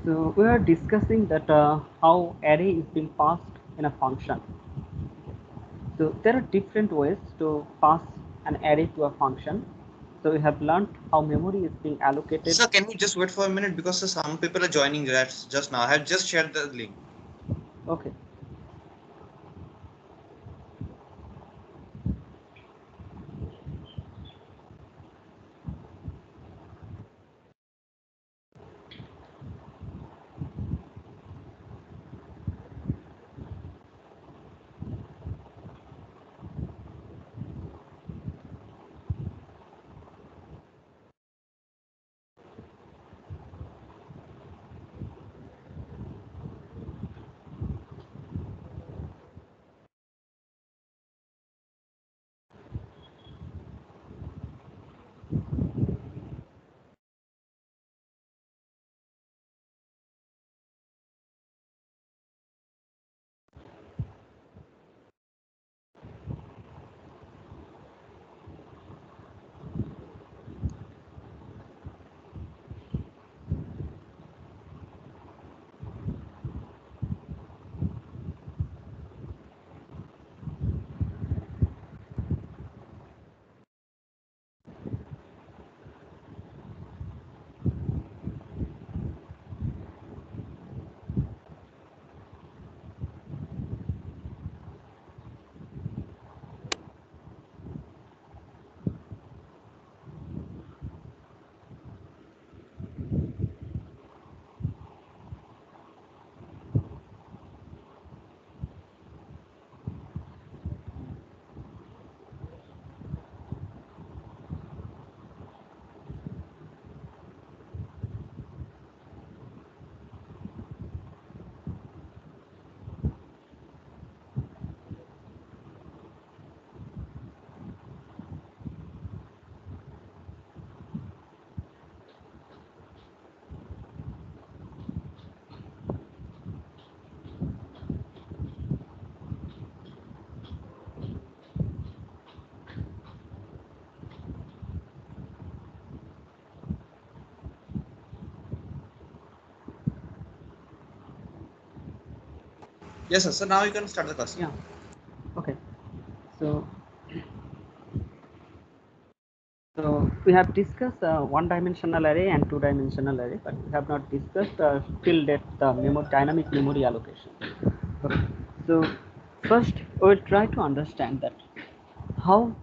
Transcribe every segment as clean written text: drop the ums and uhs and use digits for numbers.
So we are discussing that how array is being passed in a function. So there are different ways to pass an array to a function. So we have learned how memory is being allocated. Sir, can you just wait for a minute because some people are joining that just now. I have just shared the link. Okay. Yes, sir. So now you can start the class. Yeah. Okay. So we have discussed one-dimensional array and two-dimensional array, but we have not discussed till that the dynamic memory allocation. Okay. So first, we will try to understand that how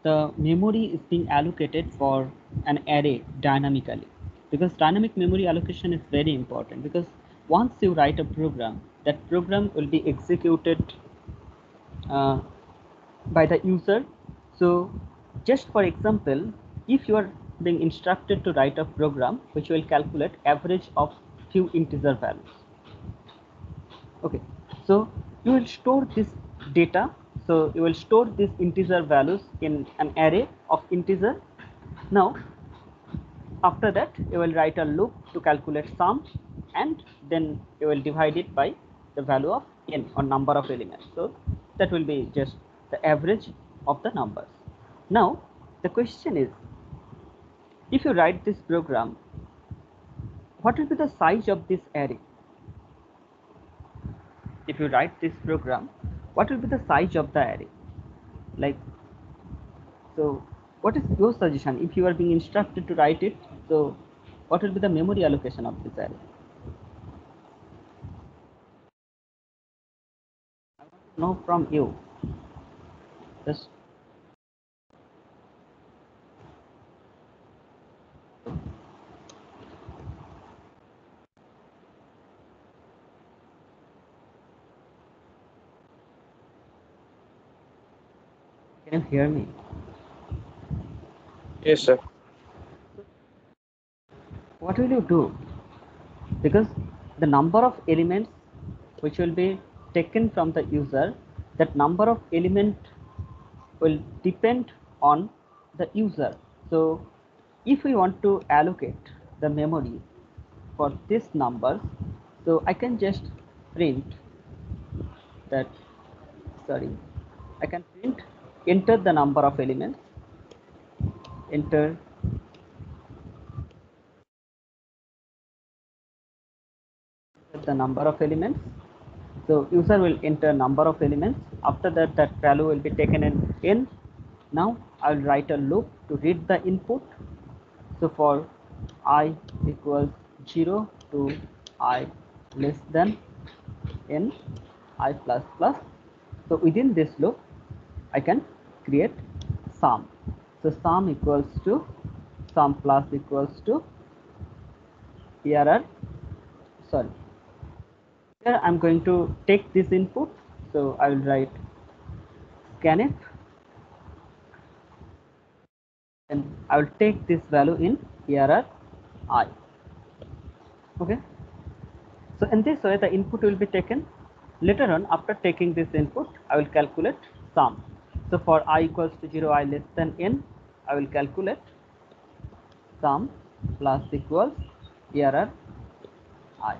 the memory is being allocated for an array dynamically, because dynamic memory allocation is very important, because once you write a program, that program will be executed uh, by the user. So just for example, if you are being instructed to write a program which will calculate average of few integer values, okay, so you will store this data. So you will store these integer values in an array of integer. Now after that you will write a loop to calculate sum, and then you will divide it by the value of n, or number of elements. So that will be just the average of the numbers. Now the question is, if you write this program, what will be the size of this array? If you write this program, what will be the size of the array? Like, so what is your suggestion if you are being instructed to write it? So what will be the memory allocation of this array? Know from you. Just can you hear me? Yes, sir. What will you do? Because the number of elements which will be taken from the user, that number of element will depend on the user. So if we want to allocate the memory for this number, so I can just print that, sorry, I can print enter the number of elements, enter the number of elements. So user will enter number of elements. After that, that value will be taken in n. Now I will write a loop to read the input. So for I equals 0 to I less than n I plus plus. So within this loop, I can create sum. So sum equals to sum plus equals to error. Sorry. Here I'm going to take this input. So I will write scanf, and I will take this value in error I. Okay. So in this way, the input will be taken. Later on, after taking this input, I will calculate sum. So for I equals to 0, I less than n, I will calculate sum plus equals error I.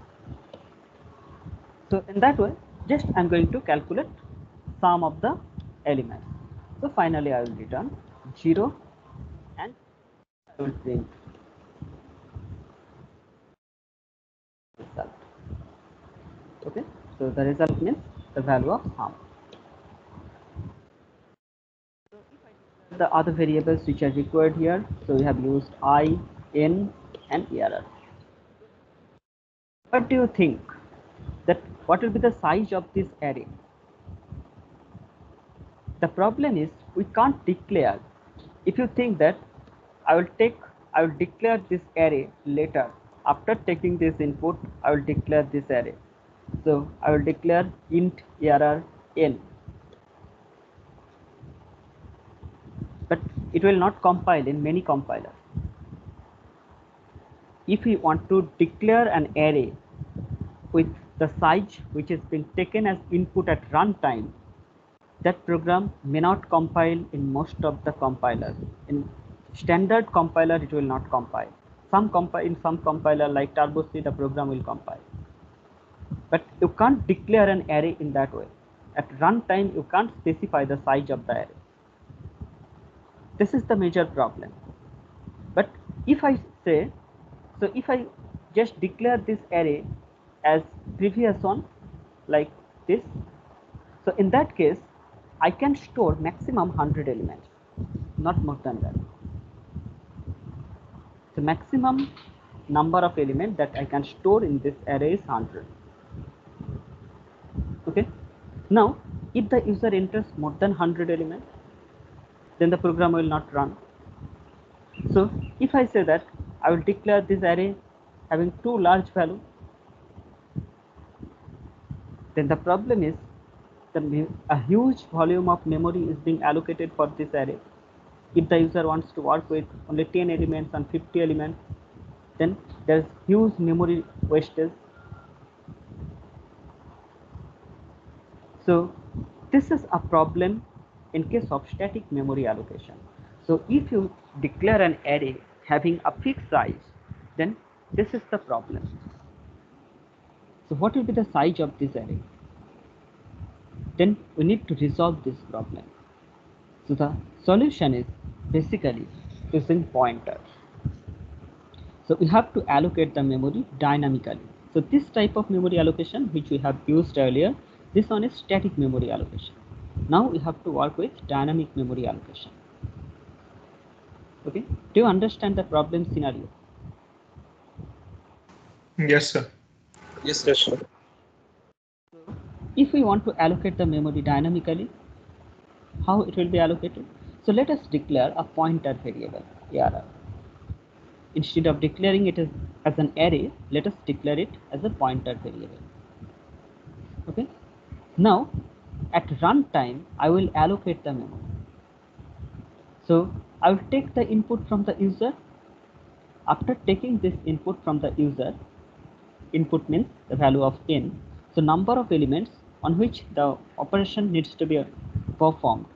So in that way, just I am going to calculate sum of the elements. So finally, I will return 0 and I will print result. Okay, so the result means the value of sum. The other variables which are required here, so we have used I, n, and error. What do you think that what will be the size of this array? The problem is we can't declare. If you think that I will declare this array later. After taking this input, I will declare this array. So I will declare int error n. But it will not compile in many compilers. If we want to declare an array with the size which has been taken as input at runtime, that program may not compile in most of the compilers. In standard compiler, it will not compile. In some compiler like Turbo C, the program will compile. But you can't declare an array in that way. At runtime, you can't specify the size of the array. This is the major problem. But if I say, so if I just declare this array as previous one, like this, so in that case, I can store maximum 100 elements, not more than that. The maximum number of elements that I can store in this array is 100. Okay. Now, if the user enters more than 100 elements, then the program will not run. So if I say that I will declare this array having too large value, then the problem is a huge volume of memory is being allocated for this array. If the user wants to work with only 10 elements and 50 elements, then there's huge memory wastage. So this is a problem in case of static memory allocation. So if you declare an array having a fixed size, then this is the problem. So what will be the size of this array? Then we need to resolve this problem. So the solution is basically using pointers. So we have to allocate the memory dynamically. So this type of memory allocation which we have used earlier, this one is static memory allocation. Now we have to work with dynamic memory allocation. Okay, do you understand the problem scenario? Yes, sir. Yes, sir. Yes, sir. If we want to allocate the memory dynamically, how it will be allocated? So let us declare a pointer variable, ARR. Instead of declaring it as an array, let us declare it as a pointer variable. Okay. Now, at runtime, I will allocate the memory. So I will take the input from the user. After taking this input from the user, input means the value of n. So number of elements on which the operation needs to be performed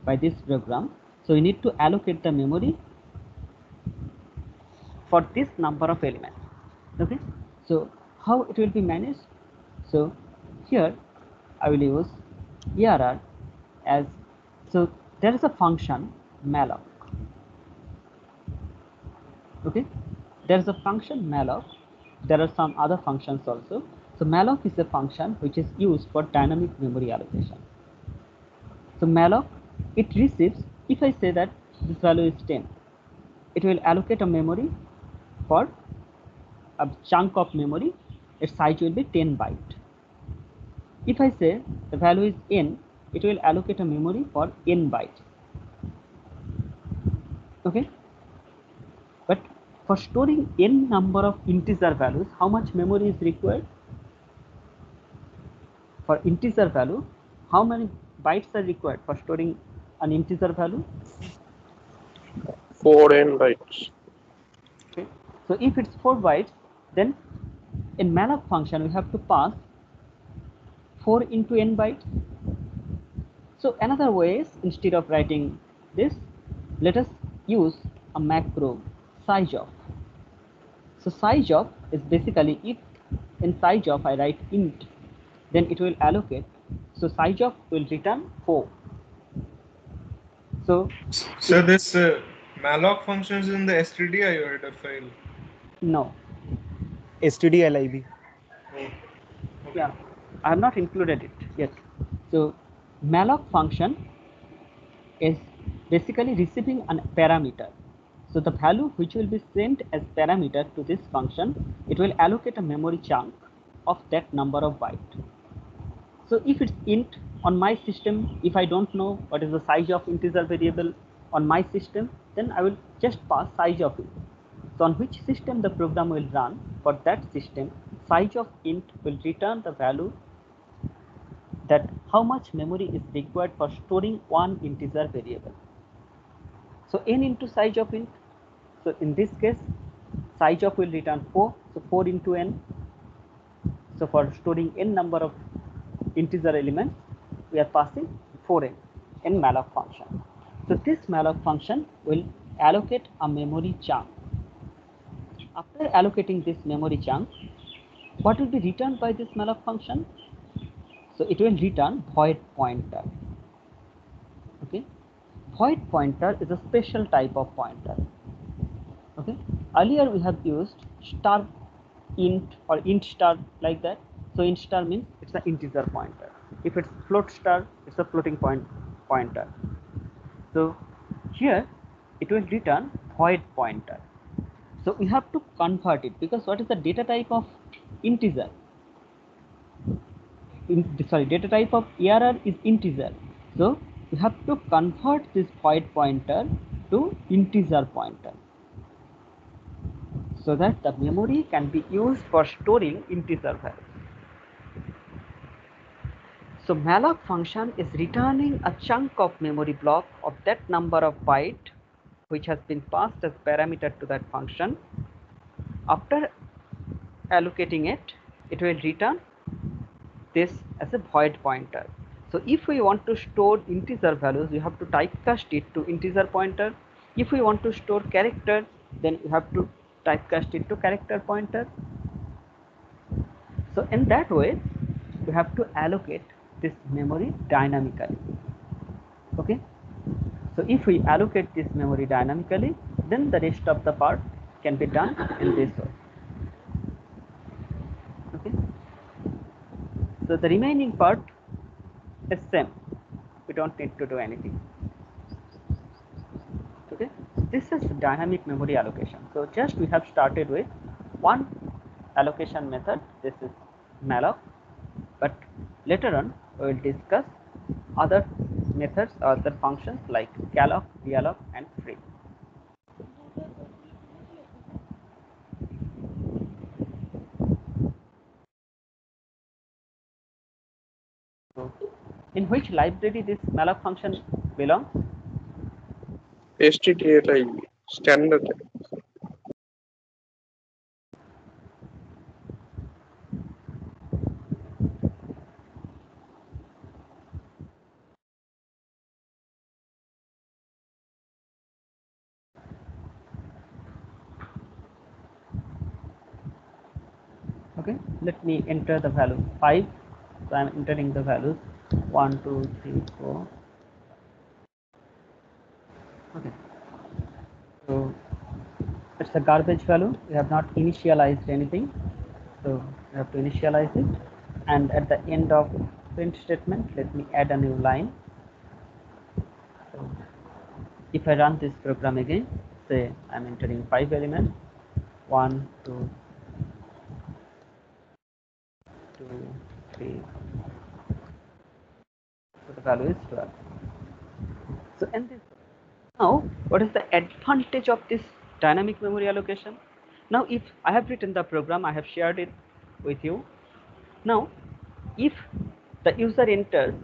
by this program. So we need to allocate the memory for this number of elements. Okay. So how it will be managed? So here I will use ARR as, so there is a function malloc. Okay, there is a function malloc. There are some other functions also. So malloc is a function which is used for dynamic memory allocation. So malloc, it receives, if I say that this value is 10, it will allocate a memory for a chunk of memory, its size will be 10 byte. If I say the value is n, it will allocate a memory for n byte. Okay, but for storing n number of integer values, how much memory is required? For integer value, how many bytes are required for storing an integer value? 4n bytes. Okay, so if it's 4 bytes, then in malloc function we have to pass 4 into n bytes. So another way is, instead of writing this, let us use a macro sizeof. So sizeof is basically, if in sizeof I write int, then it will allocate. So sizeof will return 4. So this malloc functions in the stdio header file. no, stdlib. Okay. yeah, I have not included it yet. So malloc function is basically receiving a parameter. So the value which will be sent as parameter to this function, it will allocate a memory chunk of that number of byte. So if it's int on my system, if I don't know what is the size of integer variable on my system, then I will just pass size of it. So on which system the program will run, for that system, size of int will return the value that how much memory is required for storing one integer variable. So n into size of int. So in this case, size of will return 4. So 4 into n. So for storing n number of integer elements, we are passing 4n in malloc function. So this malloc function will allocate a memory chunk. After allocating this memory chunk, what will be returned by this malloc function? So it will return void pointer. Okay, void pointer is a special type of pointer. Okay, earlier we have used star int or int star, like that. So int star means it's an integer pointer. If it's float star, it's a floating pointer. So here it will return void pointer. So we have to convert it, because what is the data type of integer? Data type of ARR is integer. So we have to convert this void pointer to integer pointer, so that the memory can be used for storing integer values. So malloc function is returning a chunk of memory block of that number of byte which has been passed as parameter to that function. After allocating it, it will return this as a void pointer. So if we want to store integer values, we have to typecast it to integer pointer. If we want to store character, then we have to typecast it to character pointer. So in that way, we have to allocate this memory dynamically. Okay, so if we allocate this memory dynamically, then the rest of the part can be done in this way. Okay, so the remaining part is same, we don't need to do anything. Okay, this is dynamic memory allocation. So just we have started with one allocation method, this is malloc, but later on we will discuss other methods or other functions like calloc, dealloc and free. So in which library this malloc function belongs? stdlib, standard. Okay, let me enter the value 5. So I am entering the values 1, 2, 3, 4. Okay, so it's a garbage value, we have not initialized anything, so we I have to initialize it, and at the end of print statement, let me add a new line. So if I run this program again, say I'm entering 5 elements, 1, 2, 2, 3, so the value is 12. So in this, now what is the advantage of this dynamic memory allocation? Now if I have written the program, I have shared it with you. Now if the user enters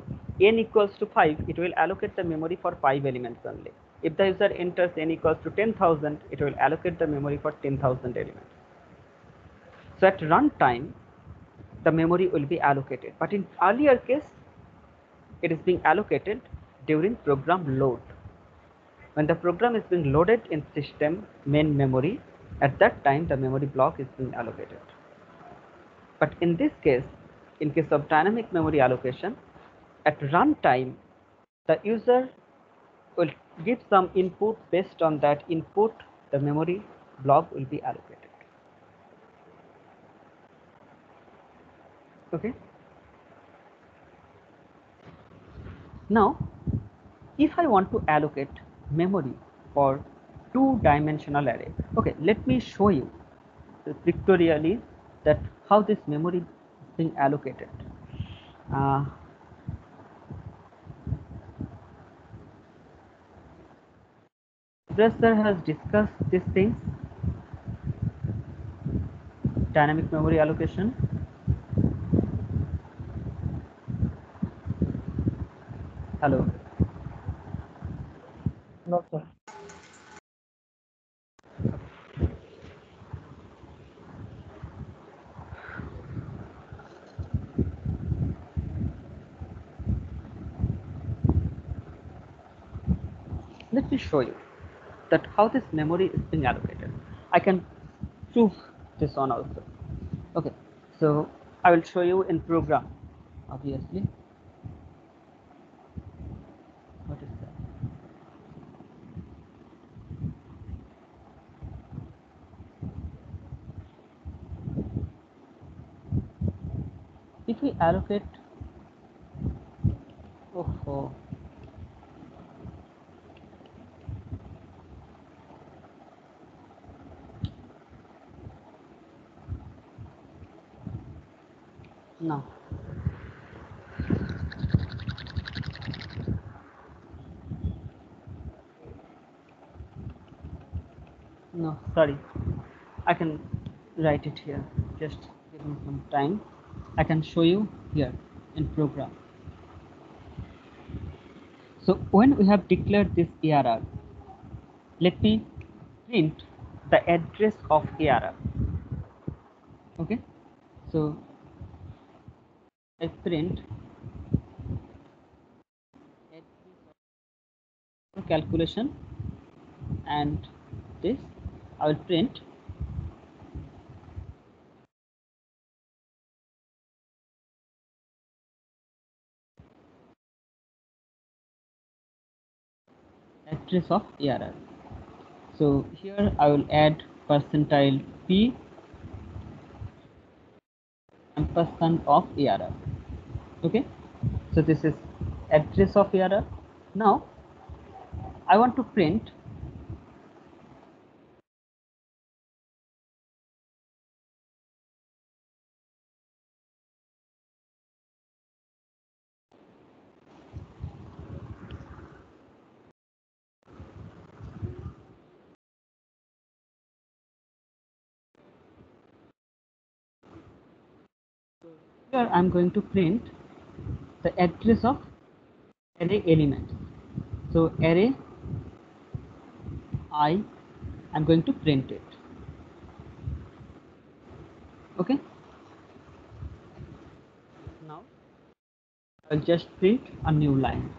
n equals to 5, it will allocate the memory for 5 elements only. If the user enters n equals to 10,000, it will allocate the memory for 10,000 elements. So at runtime, the memory will be allocated, but in earlier case, it is being allocated during program load. When the program is being loaded in system main memory, at that time the memory block is being allocated. But in this case, in case of dynamic memory allocation, at runtime, the user will give some input. Based on that input, the memory block will be allocated. Okay. Now, if I want to allocate memory for two-dimensional array, okay, let me show you pictorially that how this memory is being allocated. Sir has discussed these things, dynamic memory allocation. Hello. No, sir. Let me show you that how this memory is being allocated. I can prove this on also. Okay, so I will show you in program, obviously. What is that? If we allocate, oh, no. No, sorry. I can write it here. Just give me some time. I can show you here in program. So when we have declared this ARR, let me print the address of ARR. Okay. So I print calculation, and this I will print address of ARR. So here I will add percentile P ampersand of ARR. Okay, so this is address of ARR. Now I want to print here I'm going to print the address of array elements. So array I'm going to print it. Okay, now I'll just print a new line.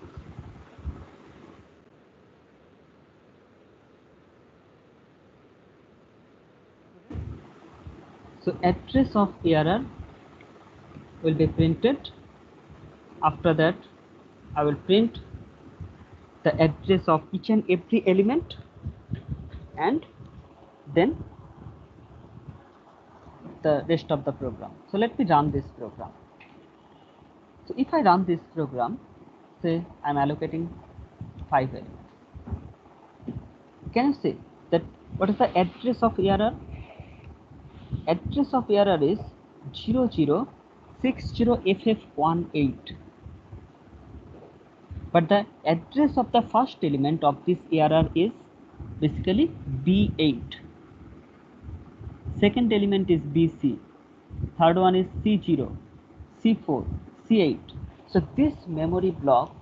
So address of ARR will be printed. After that, I will print the address of each and every element, and then the rest of the program. So let me run this program. So if I run this program, say I'm allocating 5 elements. Can you see that what is the address of error? Address of error is 0060FF18. But the address of the first element of this error is basically B8. Second element is BC. Third one is C0, C4, C8. So this memory block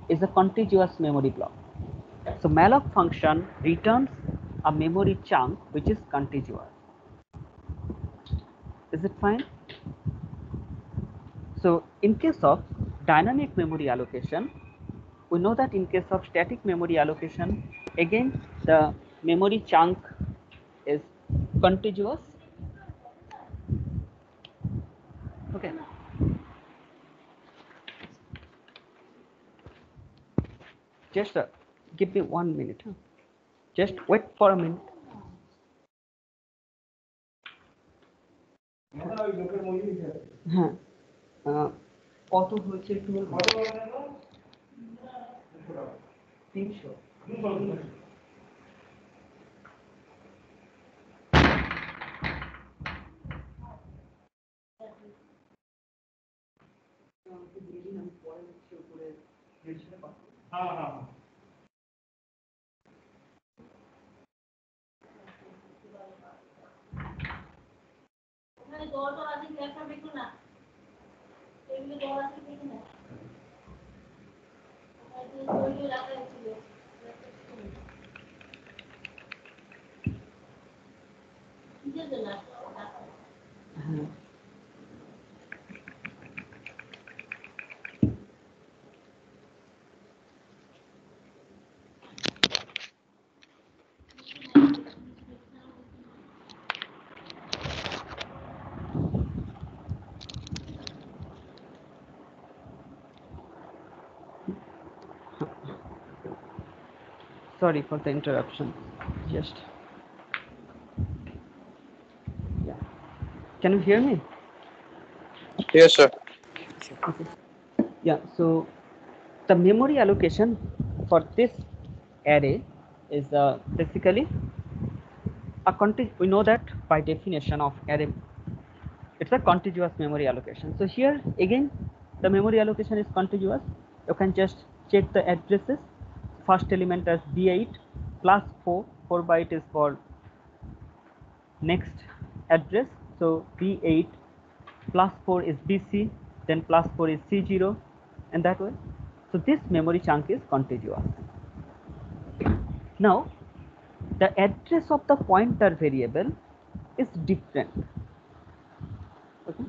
is a contiguous memory block. So malloc function returns a memory chunk which is contiguous. Is it fine? So in case of dynamic memory allocation, we know that in case of static memory allocation, again the memory chunk is contiguous. Okay. Just give me 1 minute. Just wait for a minute. হ্যাঁ কত হয়েছে একটু বলবো 300 হ্যাঁ sorry for the interruption. Just yeah. Can you hear me? Yes, sir. Okay. Yeah, so the memory allocation for this array is basically we know that by definition of array it's a contiguous memory allocation. So here again the memory allocation is contiguous. You can just check the addresses. First element as B8 plus 4 byte is for next address. So B8 plus 4 is BC, then plus 4 is C0, and that way. So this memory chunk is contiguous. Now the address of the pointer variable is different. Okay.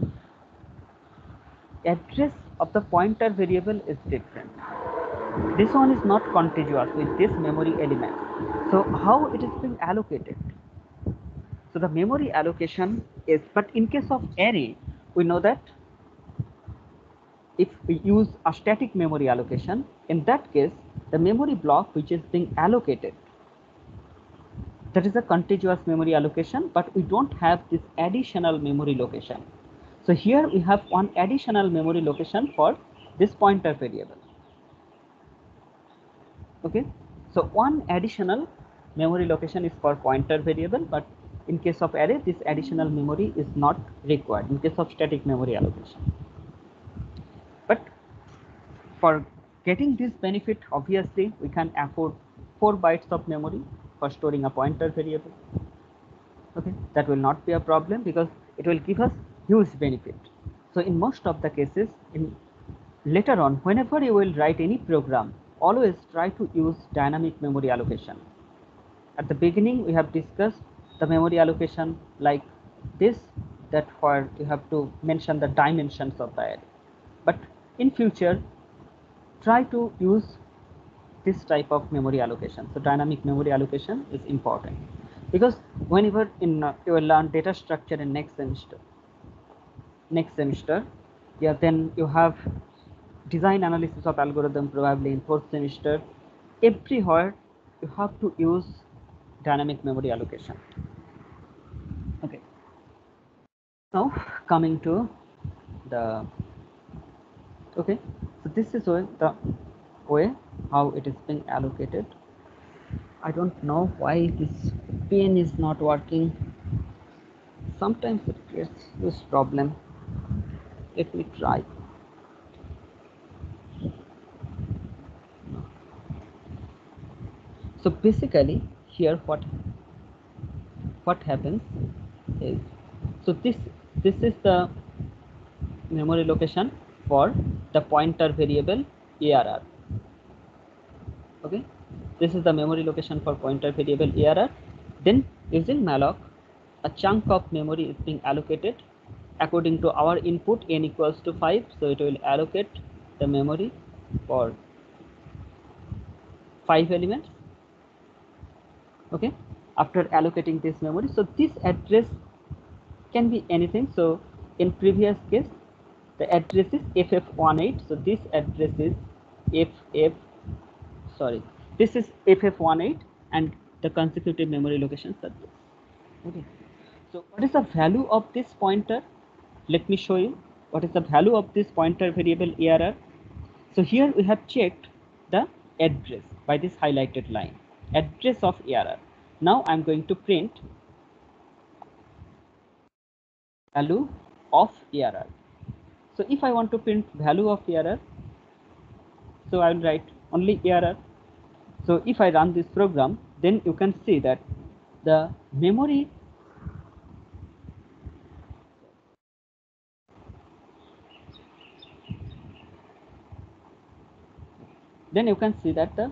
Address of the pointer variable is different. This one is not contiguous with this memory element. So how it is being allocated? So the memory allocation is, but in case of array, we know that if we use a static memory allocation, in that case, the memory block which is being allocated, that is a contiguous memory allocation, but we don't have this additional memory location. So here we have one additional memory location for this pointer variable. Okay, so one additional memory location is for pointer variable, but in case of array, this additional memory is not required in case of static memory allocation. But for getting this benefit, obviously we can afford 4 bytes of memory for storing a pointer variable. Okay, that will not be a problem because it will give us huge benefit. So in most of the cases, later on, whenever you will write any program, always try to use dynamic memory allocation. At the beginning, we have discussed the memory allocation like this, that where you have to mention the dimensions of the array. But in future, try to use this type of memory allocation. So dynamic memory allocation is important because whenever you will learn data structure in next semester, yeah, then you have design analysis of algorithm probably in 4th semester. Everywhere you have to use dynamic memory allocation. Okay. Now coming to the okay, so this is the way how it is being allocated. I don't know why this pen is not working. Sometimes it creates this problem. Let me try. So basically here what happens is, so this is the memory location for the pointer variable ARR. Okay, this is the memory location for pointer variable ARR. Then using malloc, a chunk of memory is being allocated according to our input n equals to 5. So it will allocate the memory for 5 elements. Okay, after allocating this memory, so this address can be anything. So in previous case, the address is ff18. So this address is this is ff18, and the consecutive memory locations are this. Okay, so what is the value of this pointer? Let me show you what is the value of this pointer variable ARR. So here we have checked the address by this highlighted line, address of ARR. Now I'm going to print value of ARR. So if I want to print value of ARR, so I will write only ARR. So if I run this program, then you can see that the memory then you can see that the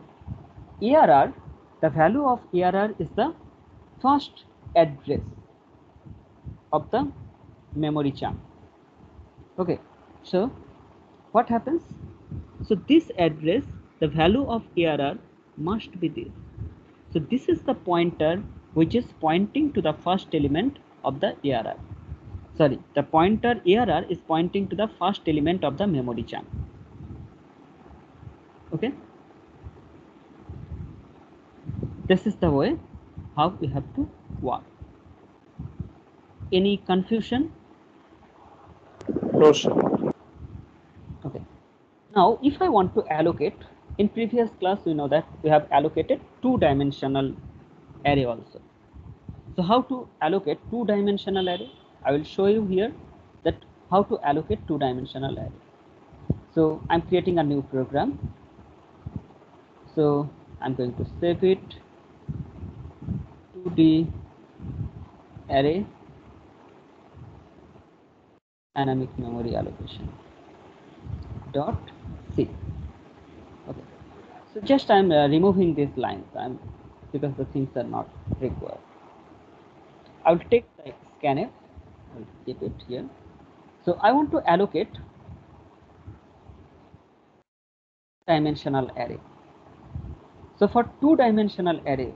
ARR, the value of ARR is the first address of the memory chunk. Okay, so what happens? So this address, the value of ARR must be this. So this is the pointer which is pointing to the first element of the ARR. Sorry, the pointer ARR is pointing to the first element of the memory chunk. Okay, this is the way how we have to work. Any confusion? No, sir. Okay, now if I want to allocate, in previous class we know that we have allocated two-dimensional array also. So how to allocate two-dimensional array? I will show you here that how to allocate two-dimensional array. So I'm creating a new program. So I'm going to save it, 2D array dynamic memory allocation dot C. Okay, so just I'm removing these lines because the things are not required. I will take the scanf, I will keep it here. So I want to allocate dimensional array. So for two-dimensional array,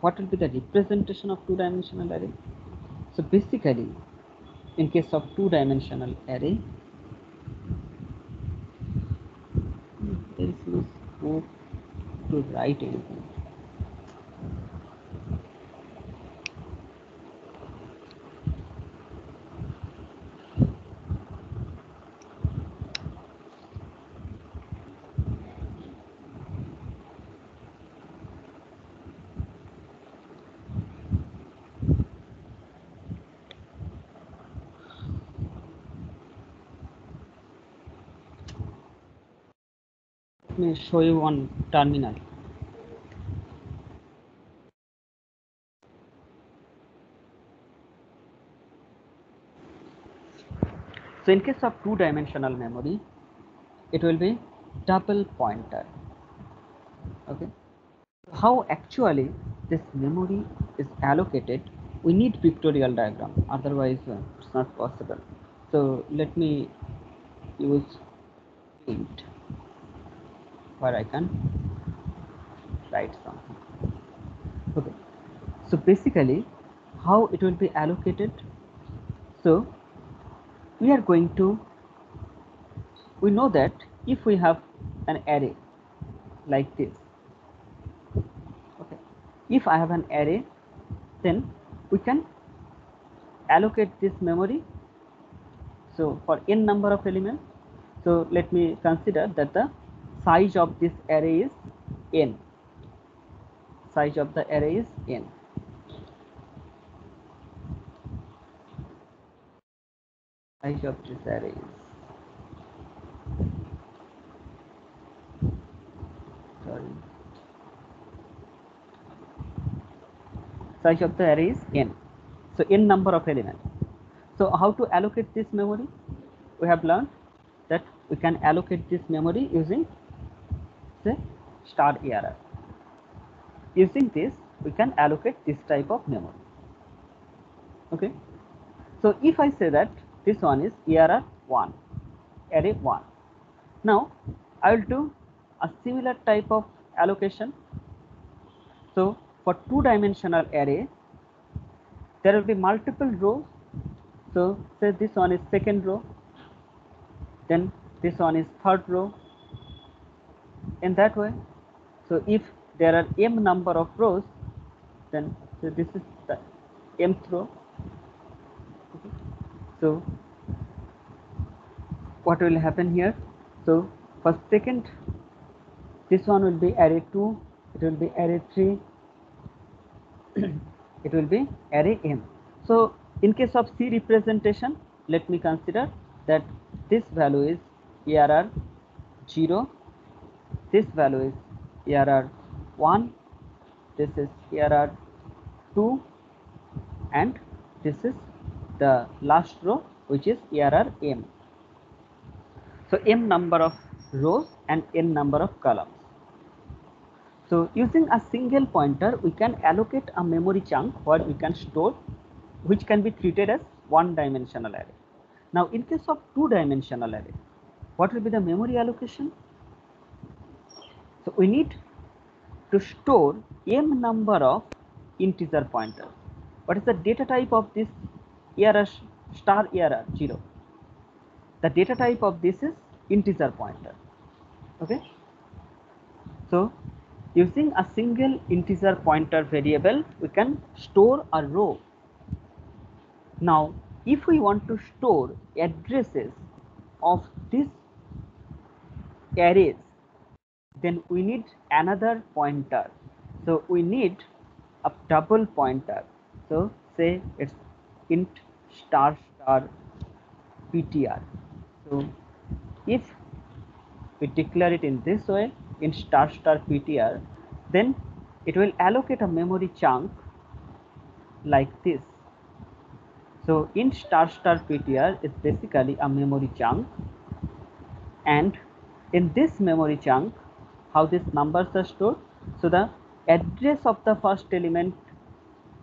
what will be the representation of two-dimensional array? So basically, in case of two-dimensional array, there is no scope to write anything. Let me show you on terminal. So in case of two-dimensional memory, it will be double pointer. Okay, how actually this memory is allocated, we need pictorial diagram, otherwise it's not possible. So let me use Paint where I can write something. Okay, so basically how it will be allocated, so we are going to, we know that if we have an array like this, okay, if I have an array, then we can allocate this memory So for n number of elements, so let me consider that the size of this array is n. Size of the array is n. Size of this array is, sorry, size of the array is n. So n number of elements. So how to allocate this memory? We have learned that we can allocate this memory using, say, star ARR. Using this, we can allocate this type of memory. Okay. So if I say that this one is ARR 1, array 1. Now I will do a similar type of allocation. So for two-dimensional array, there will be multiple rows. So say this one is second row, then this one is third row, in that way. So if there are m number of rows, then so this is the mth row. Okay. So what will happen here? So for second, this one will be array 2, it will be array 3, it will be array m. So in case of C representation, let me consider that this value is ARR 0, this value is ARR 1, this is ARR 2, and this is the last row, which is ARR m. So m number of rows and n number of columns. So using a single pointer, we can allocate a memory chunk where we can store, which can be treated as one-dimensional array. Now in case of two-dimensional array, what will be the memory allocation? So we need to store m number of integer pointers. What is the data type of this ARR star ARR 0? The data type of this is integer pointer. Okay. So using a single integer pointer variable, we can store a row. Now if we want to store addresses of these arrays, then we need another pointer. So we need a double pointer. So say it's int star star ptr. So if we declare it in this way, in star star ptr, then it will allocate a memory chunk like this. So in star star ptr is basically a memory chunk, and in this memory chunk, how these numbers are stored? So the address of the first element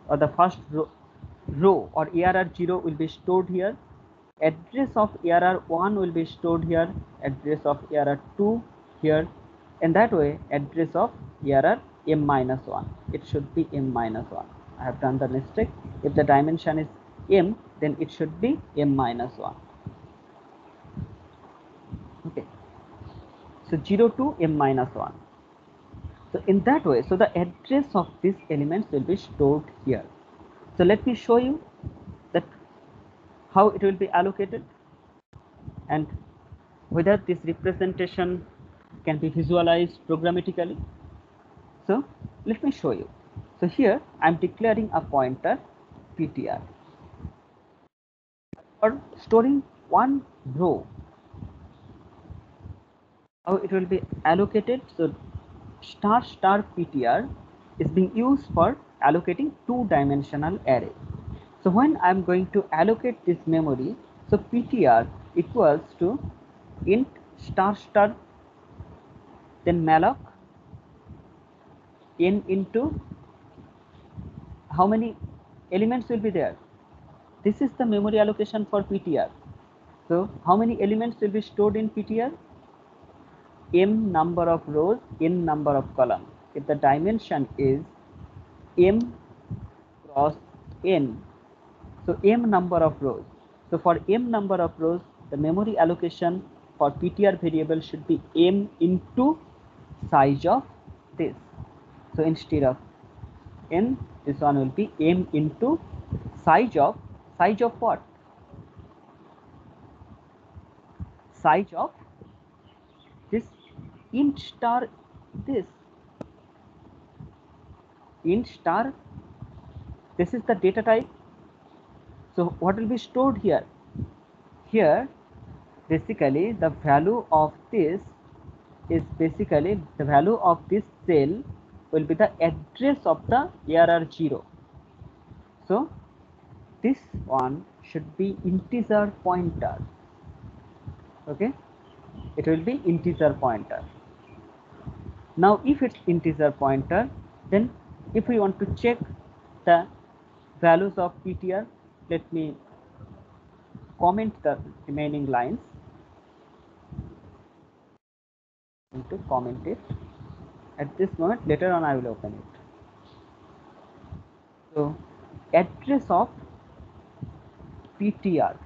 or the first row or ARR 0 will be stored here, address of ARR 1 will be stored here, address of ARR 2 here, and that way address of ARR m minus 1, it should be m minus 1. I have done the mistake. If the dimension is m, then it should be m minus 1. Okay. So 0 to m minus 1. So in that way, so the address of these elements will be stored here. So let me show you that how it will be allocated and whether this representation can be visualized programmatically. So let me show you. So here I am declaring a pointer ptr or storing one row. How it will be allocated? So star star ptr is being used for allocating two-dimensional array. So when I am going to allocate this memory, so ptr equals to int star star, then malloc n into how many elements will be there. This is the memory allocation for ptr. So how many elements will be stored in ptr? M number of rows, n number of columns. If the dimension is m cross n, so m number of rows. So for m number of rows, the memory allocation for ptr variable should be m into size of this. So instead of n, this one will be m into size of what? size of this int star this int star, this is the data type. So what will be stored here? Here basically the value of this is basically the value of this cell will be the address of the ARR 0. So this one should be integer pointer. Okay, it will be integer pointer. Now if it's integer pointer, then if we want to check the values of PTR, let me comment the remaining lines. I need to comment it at this moment. Later on I will open it. So address of PTR.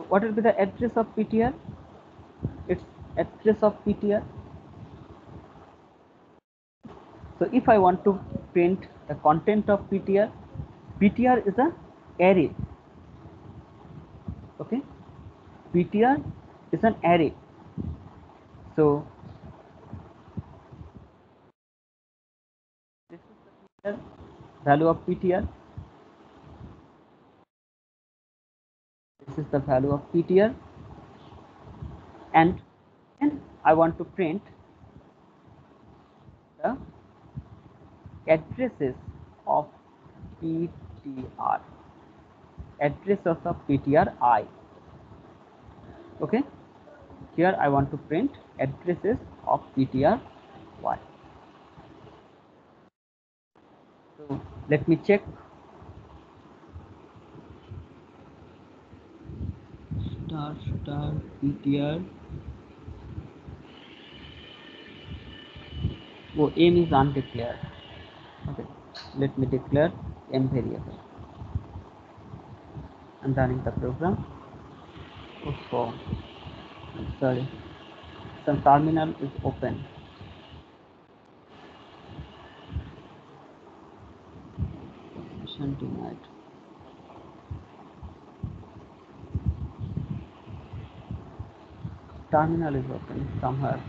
What will be the address of PTR? It's address of PTR. So if I want to print the content of PTR, PTR is an array. Okay, PTR is an array. So this is the value of PTR. This is the value of PTR, and then I want to print the addresses of PTR, addresses of PTR I. Okay, here I want to print addresses of PTR Y. So let me check. Star PTR. Oh, m is undeclared. Okay, let me declare m variable. I'm running the program. Oh, sorry, some terminal is open. Permission denied. Terminal is open somewhere.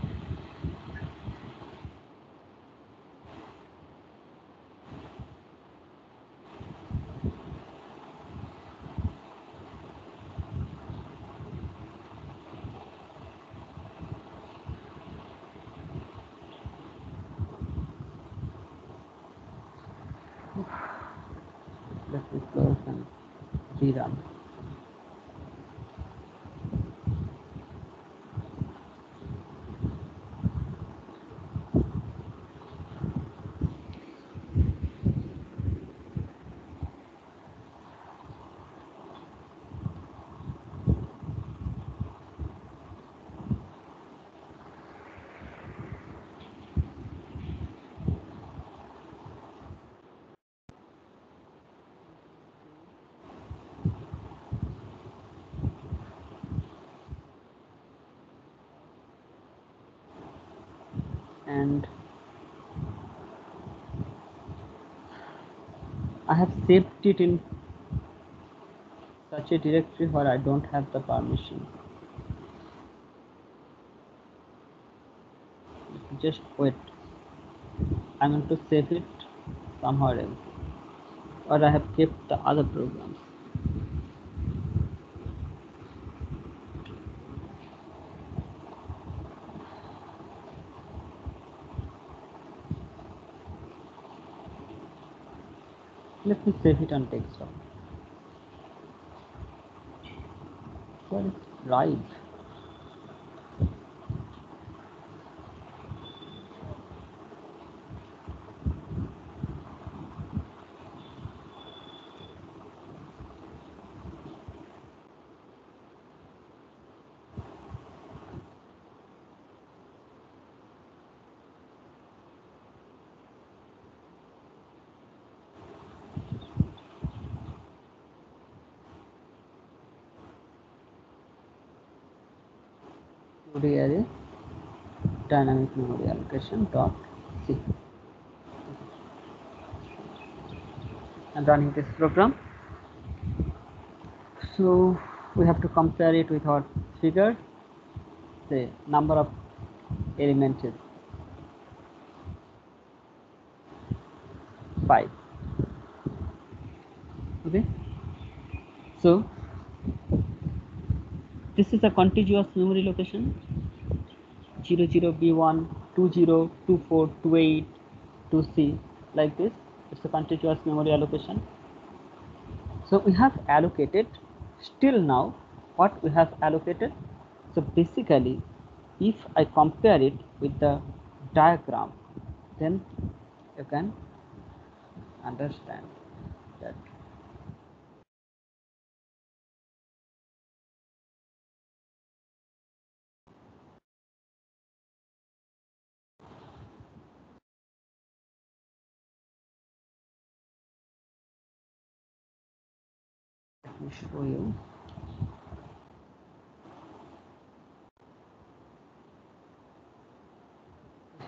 Let me close and rerun. And I have saved it in such a directory where I don't have the permission. Just wait. I'm going to save it somewhere else, or I have kept the other programs. Let me save it on desktop. Where is Drive? Memory array dynamic memory allocation dot c. I'm running this program. So we have to compare it with our figure. The number of elements is 5. Okay, so this is a contiguous memory location 00B1 20 24 28 2C, like this. It's a contiguous memory allocation. So we have allocated still now what we have allocated. So basically, if I compare it with the diagram, then you can understand that. Let me show you.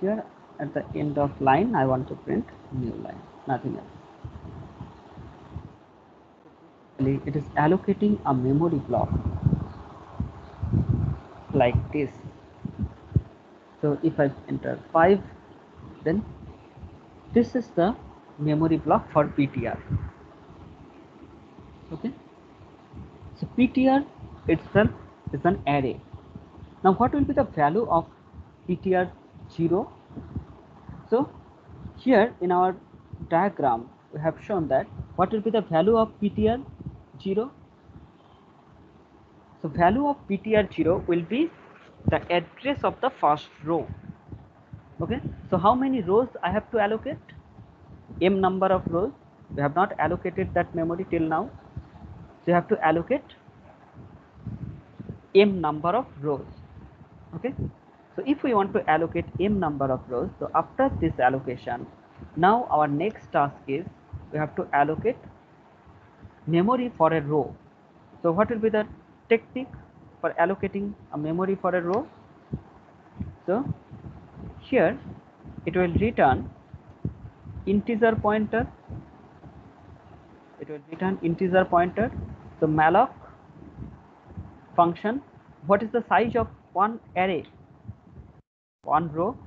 Here at the end of line, I want to print new line, nothing else. It is allocating a memory block like this. So if I enter 5, then this is the memory block for PTR. Okay, so PTR itself is an array. Now what will be the value of PTR 0? So here in our diagram we have shown that what will be the value of PTR 0. So value of PTR 0 will be the address of the first row. Okay, so how many rows I have to allocate? M number of rows. We have not allocated that memory till now, so you have to allocate M number of rows. Okay, so if we want to allocate M number of rows, so after this allocation, now our next task is we have to allocate memory for a row. So what will be the technique for allocating a memory for a row? So here it will return integer pointer. It will return integer pointer. So malloc function, what is the size of one array? One row,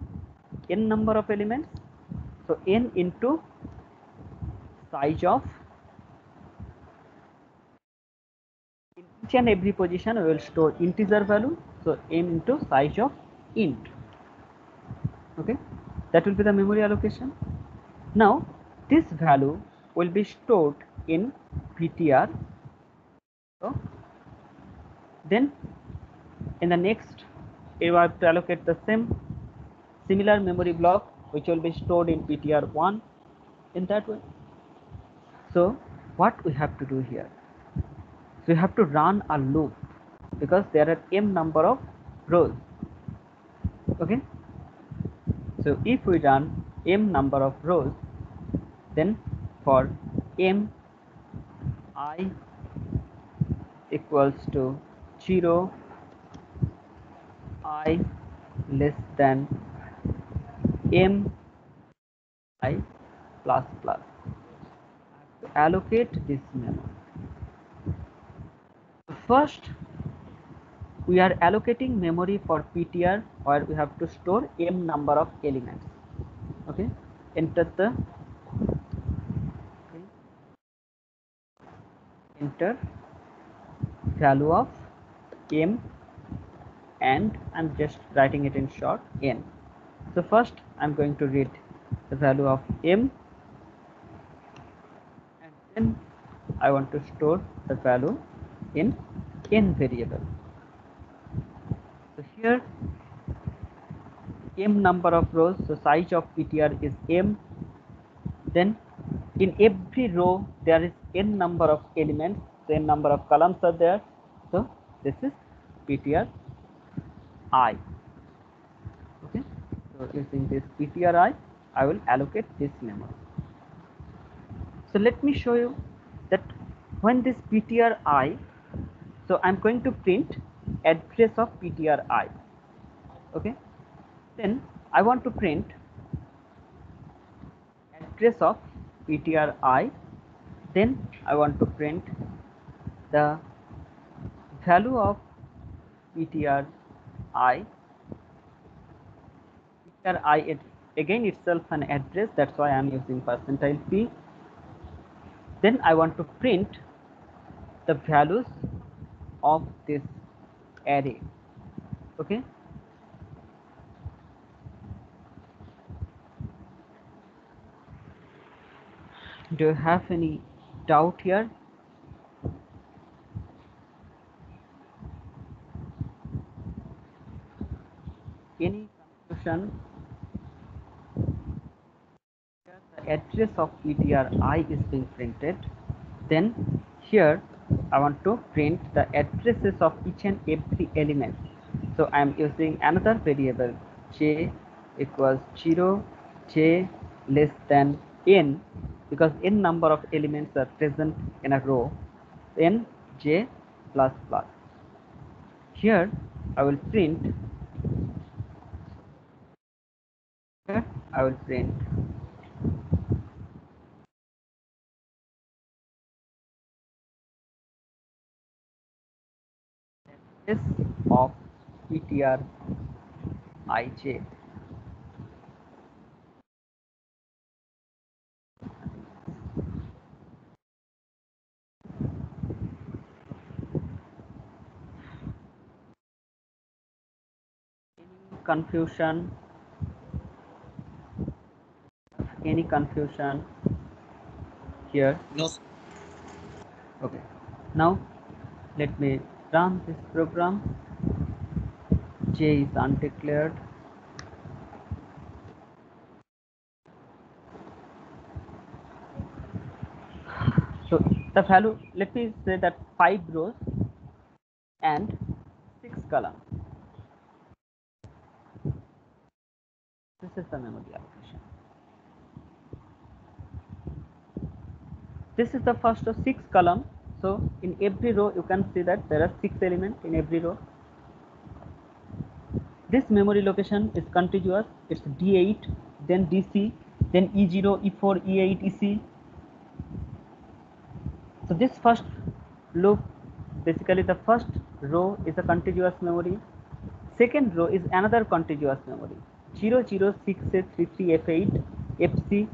n number of elements. So n into size of, in each and every position we will store integer value. So n into size of int. Okay, that will be the memory allocation. Now this value will be stored in PTR. So then in the next you have to allocate the similar memory block which will be stored in PTR1 in that way. So what we have to do here, so we have to run a loop because there are m number of rows. Okay, so if we run m number of rows, then for m I equals to 0, I less than m I plus plus, I have to allocate this memory. First we are allocating memory for PTR where we have to store m number of elements. Okay, enter the enter value of m, and I'm just writing it in short n. So first I'm going to read the value of m, and then I want to store the value in n variable. So here m number of rows, so size of PTR is m, then in every row there is n number of elements, so n number of columns are there, so this is PTR I. Okay, so using this PTR I will allocate this memory. So let me show you that when this PTR I, so I'm going to print address of PTR I. Okay, then I want to print address of PTR I, then I want to print the value of PTR I. PTR I, it again itself an address, that's why I am using percentile P. Then I want to print the values of this array. Okay. Do you have any doubt here? Any confusion? The address of PTR I is being printed. Then here I want to print the addresses of each and every element. So I am using another variable j equals 0, j less than n, because n number of elements are present in a row, then j plus plus. Here I will print, here I will print s of PTR ij. Confusion? Any confusion here? No. Okay. Now let me run this program. J is undeclared. So the value, let me say that 5 rows and 6 columns. This is the memory allocation. This is the first of 6 column. So in every row you can see that there are 6 elements in every row. This memory location is contiguous. It's D8, then DC, then E0, E4, E8, EC. So this first loop, basically the first row is a contiguous memory. Second row is another contiguous memory. 006833 F8, FC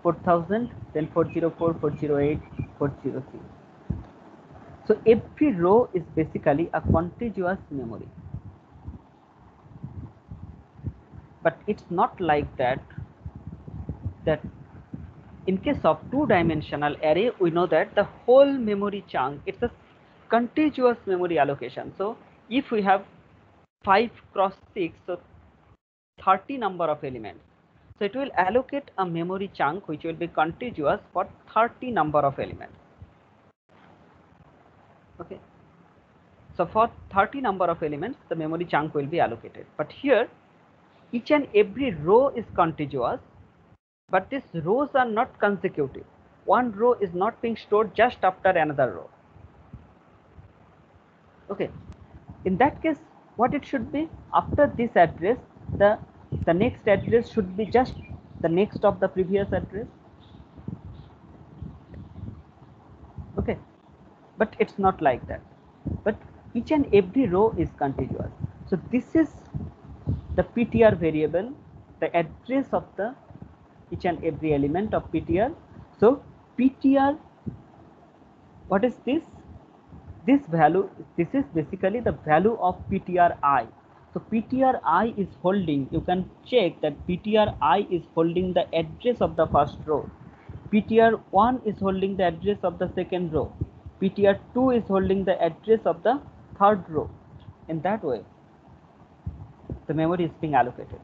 4000, then 404, 408, 406. So every row is basically a contiguous memory. But it's not like that. That in case of two-dimensional array, we know that the whole memory chunk, it's a contiguous memory allocation. So if we have 5 cross 6, so 30 number of elements. So it will allocate a memory chunk which will be contiguous for 30 number of elements. Okay. So for 30 number of elements, the memory chunk will be allocated. But here, each and every row is contiguous, but these rows are not consecutive. One row is not being stored just after another row. Okay. In that case, what it should be, after this address, the next address should be just the next of the previous address. Okay. But it's not like that. But each and every row is contiguous. So this is the PTR variable, the address of the each and every element of PTR. So PTR, what is this? This value, this is basically the value of PTR I. So PTR I is holding, you can check that PTR I is holding the address of the first row. PTR 1 is holding the address of the second row. PTR 2 is holding the address of the third row. In that way, the memory is being allocated.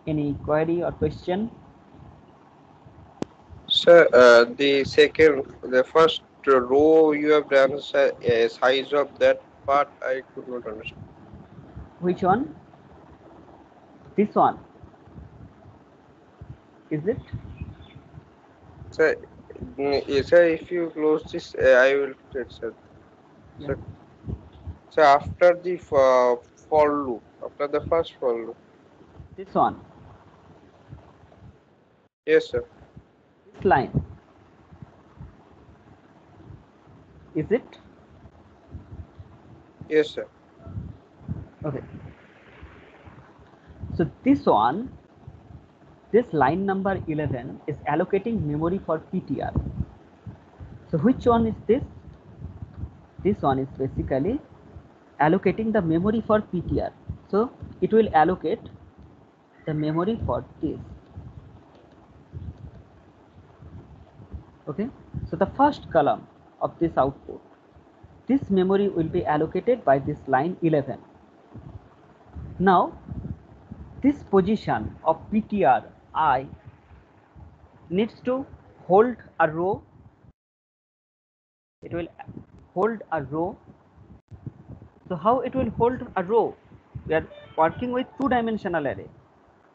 Any query or question? Sir, the first row you have done size of that part, I could not understand. Which one? This one. Is it? Sir, sir, if you close this, I will check, sir. Yeah. Sir, sir, after the for loop, after the first for loop. This one. Yes, sir. This line. Is it? Yes, sir. Okay. So this one, this line number 11 is allocating memory for PTR. So which one is this? This one is basically allocating the memory for PTR. So it will allocate the memory for this. Okay. So the first column of this output, this memory will be allocated by this line 11. Now this position of PTR I needs to hold a row. It will hold a row. So how it will hold a row? We are working with two-dimensional array.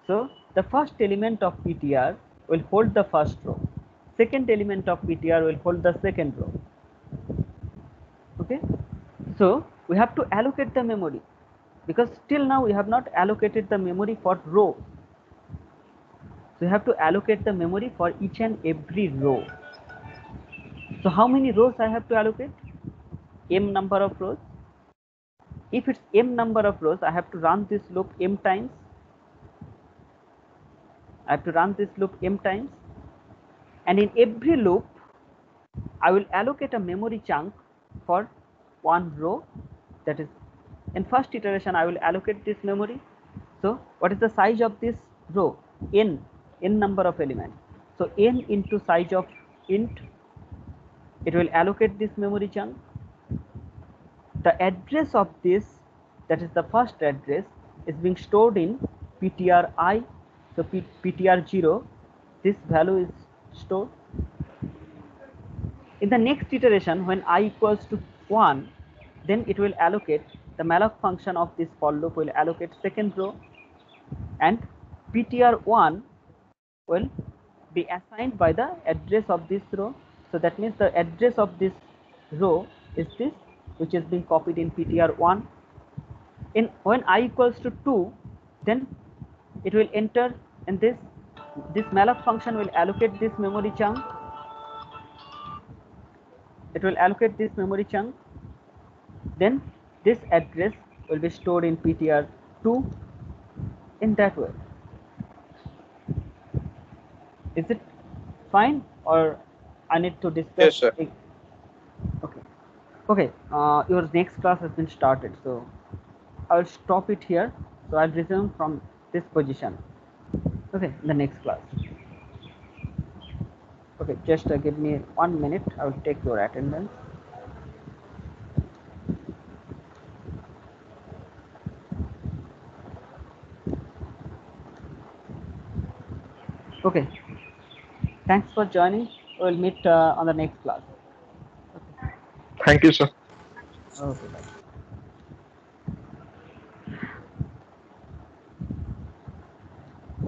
So the first element of PTR will hold the first row. Second element of PTR will hold the second row. Okay. So we have to allocate the memory, because till now we have not allocated the memory for row. So you have to allocate the memory for each and every row. So how many rows I have to allocate? M number of rows. If it's m number of rows, I have to run this loop m times. I have to run this loop m times, and in every loop I will allocate a memory chunk for one row. That is, in first iteration I will allocate this memory. So what is the size of this row? N number of elements. So n into size of int, it will allocate this memory chunk. The address of this, that is the first address, is being stored in PTR I. So PTR 0, this value is stored. In the next iteration, when I equals to 1, then it will allocate, the malloc function of this for loop will allocate second row, and PTR 1 will be assigned by the address of this row. So that means the address of this row is this, which is being copied in PTR 1. In when I equals to 2, then it will enter in this malloc function will allocate this memory chunk. It will allocate this memory chunk. Then this address will be stored in PTR 2 in that way. Is it fine, or I need to discuss? Yes, sir. Okay. Okay. Your next class has been started, so I will stop it here. So I'll resume from this position. Okay, the next class. Okay, just give me 1 minute. I will take your attendance. Okay. Thanks for joining. We'll meet on the next class. Thank you, sir. Okay, bye.